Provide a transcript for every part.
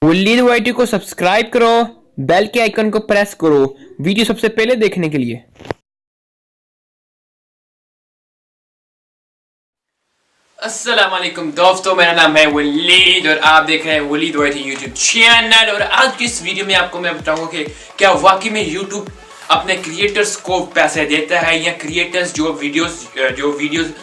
Waleed YT को subscribe करो, bell के आइकन को प्रेस करो वीडियो सबसे पहले देखने के लिए। अस्सलामुअलैकुम दोस्तों, मेरा नाम है वलीद और आप देख रहे हैं वलीद वाईटी यूट्यूब चैनल। और आज की इस वीडियो में आपको मैं बताऊंगा कि क्या वाकई में यूट्यूब अपने क्रिएटर्स को पैसे देता है, या क्रिएटर्स जो वीडियोस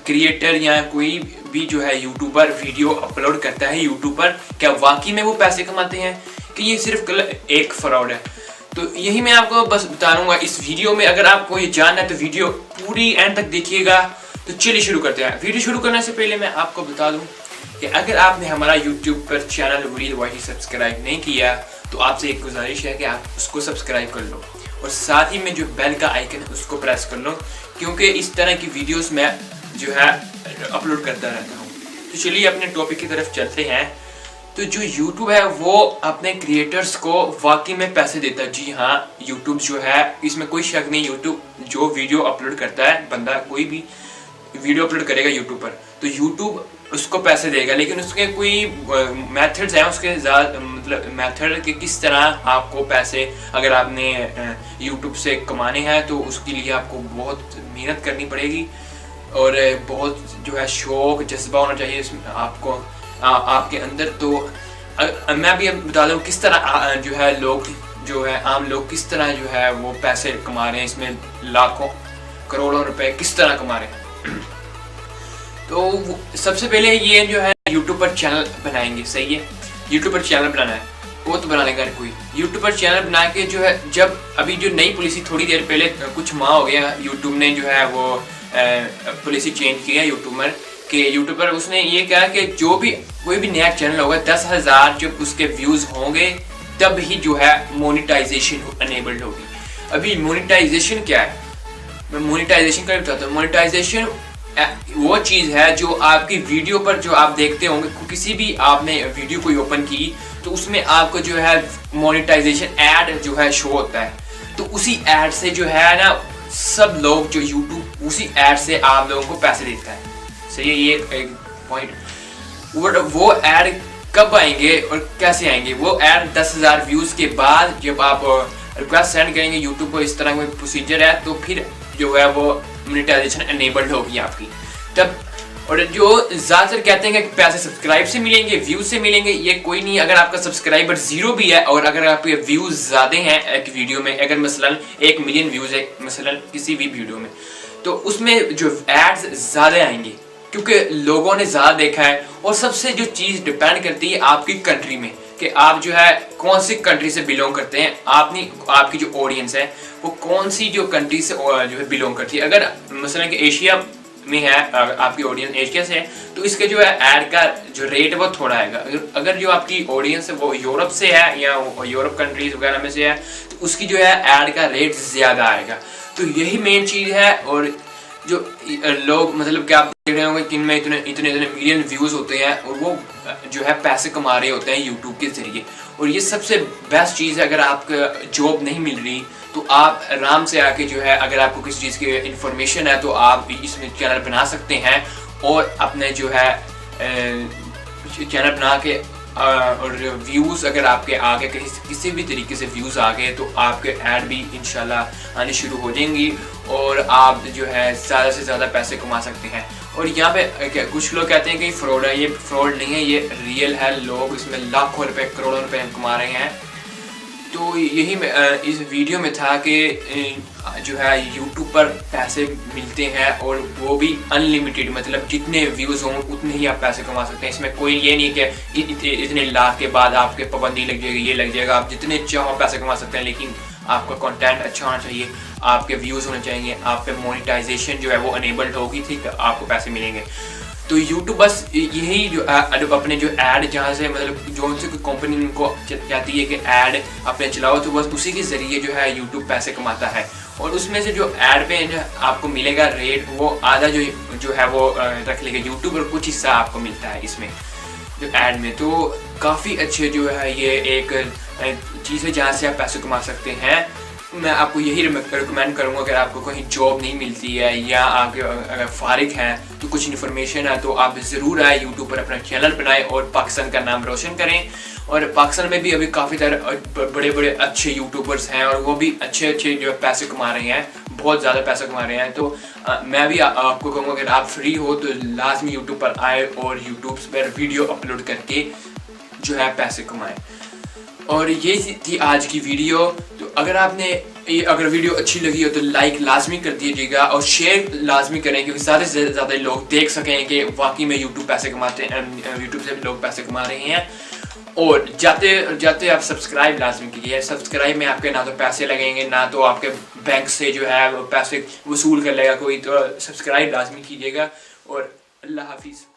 क्रिएटर या कोई भी जो है यूट्यूबर वीडियो अपलोड करता है यूट्यूब पर, क्या वाकई में वो पैसे कमाते हैं कि ये सिर्फ एक फ्रॉड है। तो यही मैं आपको बस बता दूंगा इस वीडियो में। अगर आपको ये जानना है तो वीडियो पूरी एंड तक देखिएगा। तो चलिए शुरू करते हैं। वीडियो शुरू करने से पहले मैं आपको बता दूं कि अगर आपने हमारा यूट्यूब पर चैनल वलीद वाईटी सब्सक्राइब नहीं किया तो आपसे एक गुजारिश है कि आप उसको सब्सक्राइब कर लो और साथ ही में जो बेल का आइकन है उसको प्रेस कर लो, क्योंकि इस तरह की वीडियोस मैं जो है अपलोड करता रहता हूँ। तो चलिए अपने टॉपिक की तरफ चलते हैं। तो जो YouTube है वो अपने क्रिएटर्स को वाकई में पैसे देता है। जी हाँ, YouTube जो है इसमें कोई शक नहीं। YouTube जो वीडियो अपलोड करता है, बंदा कोई भी वीडियो अपलोड करेगा YouTube पर, तो YouTube उसको पैसे देगा। लेकिन उसके कोई मेथड्स हैं, उसके मतलब मेथड के किस तरह आपको पैसे अगर आपने YouTube से कमाने हैं तो उसके लिए आपको बहुत मेहनत करनी पड़ेगी और बहुत जो है शौक जज्बा होना चाहिए इसमें आपको आपके अंदर। तो मैं भी बता दूं किस तरह जो है लोग जो है आम लोग किस तरह जो है वो पैसे कमा रहे हैं, इसमें लाखों करोड़ों रुपए किस तरह कमा रहे हैं। तो सबसे पहले ये जो है YouTube पर चैनल बनाएंगे। सही है, YouTube पर चैनल बनाना है वो तो बना लेगा कोई। YouTube पर चैनल बना के जो है, जब अभी जो नई पॉलिसी थोड़ी देर पहले कुछ माह हो गया YouTube ने जो है वो पॉलिसी चेंज किया यूट्यूबर के यूट्यूबर उसने ये कहा कि जो भी कोई भी नया चैनल होगा 10,000 जब उसके व्यूज होंगे तब ही जो है मोनेटाइजेशन अनेबल्ड होगी। अभी मोनेटाइजेशन क्या है, मैं मोनेटाइजेशन का बताता हूँ। मोनेटाइजेशन वो चीज है जो आपकी वीडियो पर जो आप देखते होंगे, किसी भी आपने वीडियो कोई ओपन की तो उसमें आपको जो है मोनेटाइजेशन एड जो है शो होता है। तो उसी एड से जो है ना सब लोग जो YouTube उसी एड से आप लोगों को पैसे देता है। सही है, ये एक पॉइंट। वो एड कब आएंगे और कैसे आएंगे? वो एड 10,000 व्यूज के बाद जब आप रिक्वेस्ट सेंड करेंगे YouTube को, इस तरह कोई प्रोसीजर है, तो फिर जो है वो मोनेटाइजेशन एनेबल्ड होगी आपकी तब। और जो ज्यादातर कहते हैं कि पैसे सब्सक्राइब से मिलेंगे, व्यूज से मिलेंगे, ये कोई नहीं। अगर आपका सब्सक्राइबर 0 भी है और अगर आपके व्यूज ज्यादा हैं एक वीडियो में, अगर मसलन 1 मिलियन व्यूज है मसलन किसी भी वीडियो में, तो उसमें जो एड्स ज्यादा आएंगे क्योंकि लोगों ने ज्यादा देखा है। और सबसे जो चीज डिपेंड करती है आपकी कंट्री में कि आप जो है कौन सी कंट्री से बिलोंग करते हैं। आपकी जो ऑडियंस है वो कौन सी जो कंट्री से जो है बिलोंग करती है। अगर मसलन कि एशिया में है, आपकी ऑडियंस एशिया से है, तो इसके जो है ऐड का जो रेट है वो थोड़ा आएगा। अगर जो आपकी ऑडियंस है वो यूरोप से है या यूरोप कंट्रीज वगैरह में से है तो उसकी जो है ऐड का रेट ज्यादा आएगा। तो यही मेन चीज है। और जो लोग मतलब कि आप देख रहे होंगे कि इनमें इतने इतने इतने मिलियन व्यूज होते हैं और वो जो है पैसे कमा रहे होते हैं यूट्यूब के जरिए। और ये सबसे बेस्ट चीज़ है। अगर आपको जॉब नहीं मिल रही तो आप आराम से आके जो है, अगर आपको किसी चीज़ की इंफॉर्मेशन है तो आप इसमें चैनल बना सकते हैं और अपने जो है चैनल बना के और व्यूज़ अगर आपके आगे किसी भी तरीके से व्यूज़ आ गए तो आपके ऐड भी इंशाल्लाह आने शुरू हो जाएंगी और आप जो है ज़्यादा से ज़्यादा पैसे कमा सकते हैं। और यहाँ पे कुछ लोग कहते हैं कि फ्रॉड है, ये फ्रॉड नहीं है, ये रियल है। लोग इसमें लाखों रुपए करोड़ों रुपए कमा रहे हैं। तो यही इस वीडियो में था कि जो है YouTube पर पैसे मिलते हैं और वो भी अनलिमिटेड, मतलब जितने व्यूज़ हों उतने ही आप पैसे कमा सकते हैं। इसमें कोई ये नहीं कि इतने लाख के बाद आपके पाबंदी लग जाएगी, ये लग जाएगा। आप जितने चाहो पैसे कमा सकते हैं, लेकिन आपका कंटेंट अच्छा होना चाहिए, आपके व्यूज़ होने चाहिए, आप पे मोनेटाइजेशन जो है वो अनेबल्ड होगी, ठीक है, आपको पैसे मिलेंगे। तो YouTube बस यही जो अपने जो ऐड जहाँ से मतलब जो उनसे कोई कंपनी उनको कहती है कि ऐड अपने चलाओ, तो बस उसी के ज़रिए जो है YouTube पैसे कमाता है। और उसमें से जो ऐड पे जो आपको मिलेगा रेट, वो आधा जो है वो रख लेगा YouTube और कुछ हिस्सा आपको मिलता है इसमें जो ऐड में। तो काफ़ी अच्छे जो है ये एक चीज़ है जहाँ से आप पैसे कमा सकते हैं। मैं आपको यही रिकमेंड करूँगा, अगर आपको कहीं जॉब नहीं मिलती है या आप अगर फारिग हैं तो कुछ इन्फॉर्मेशन है तो आप ज़रूर आए यूट्यूब पर अपना चैनल बनाएं और पाकिस्तान का नाम रोशन करें। और पाकिस्तान में भी अभी काफ़ी सारे बड़े बड़े अच्छे यूट्यूबर्स हैं और वो भी अच्छे अच्छे जो है पैसे कमा रहे हैं, बहुत ज़्यादा पैसा कमा रहे हैं। तो मैं भी आपको कहूँगा अगर आप फ्री हो तो लाजमी यूट्यूब पर आए और यूट्यूब पर वीडियो अपलोड करके जो है पैसे कमाएं। और ये थी आज की वीडियो। तो अगर वीडियो अच्छी लगी हो तो लाइक लाजमी कर दीजिएगा और शेयर लाजमी करें, क्योंकि ज़्यादा से ज़्यादा लोग देख सकें कि वाकई में यूट्यूब पैसे कमाते हैं, यूट्यूब से लोग पैसे कमा रहे हैं। और जाते आप सब्सक्राइब लाजमी कीजिए। सब्सक्राइब में आपके ना तो पैसे लगेंगे, ना तो आपके बैंक से जो है वो पैसे वसूल कर लेगा कोई। तो सब्सक्राइब लाजमी कीजिएगा और अल्लाह हाफिज़।